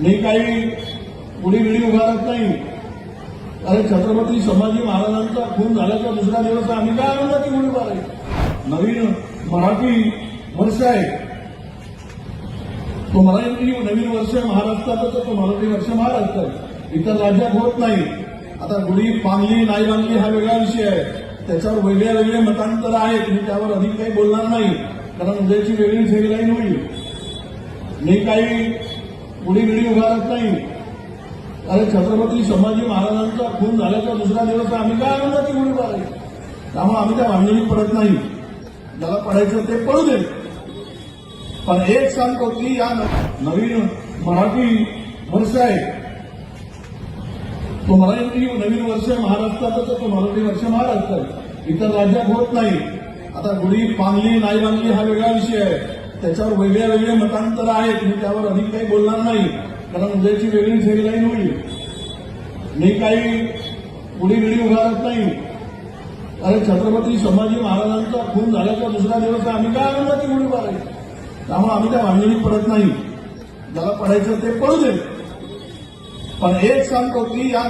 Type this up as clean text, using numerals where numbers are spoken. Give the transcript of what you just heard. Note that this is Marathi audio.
मी काही पुढे व्हिडिओ उभारत नाही. अरे छत्रपती संभाजी महाराजांचा खून झाल्याचा दुसरा दिवस आम्ही काय आनंदाची गुढी उभारायची. नवीन मराठी वर्ष आहे, तो मराठी नवीन वर्ष महाराष्ट्राचा, तर तो मराठी वर्ष महाराष्ट्रात, इतर राज्यात होत नाही. आता गुढी बांधली नाही बांधली हा वेगळा विषय आहे, त्याच्यावर वेगळे वेगळे मतांतर आहेत. मी त्यावर अधिक काही बोलणार नाही, कारण उद्याची वेगळी हेडलाईन होईल. मी काही पुढे व्हिडिओ उभारत नाही. अरे छत्रपती संभाजी महाराजांचा खून झाल्याचा दुसरा दिवस आम्ही काय आनंदाची गुढी उभारायची. त्यामुळे आम्ही त्या भांडणीत पडत नाही. ज्याला पडायचं ते पडू दे. पण एक सांगतो की या नवीन मराठी वर्ष आहे, तो मराठी नवीन वर्ष महाराष्ट्राचा, तर तो मराठी वर्ष महाराष्ट्रात, इतर राज्यात होत नाही. आता गुढी बांधली नाही बांधली हा वेगळा विषय आहे, त्याच्यावर वेगळे वेगळे मतांतर आहेत. मी त्यावर अधिक काही बोलणार नाही, कारण उद्याची वेगळी हेडलाईन होईल. मी काही पुढे व्हिडिओ उभारत नाही. अरे छत्रपती संभाजी महाराजांचा खून झाल्याचा दुसरा दिवस आम्ही काय आनंदाची गुढी उभारायची. त्यामुळे आम्ही त्या भांडणीत पडत नाही. ज्याला पडायचं ते पडू दे. पण एक सांगतो की या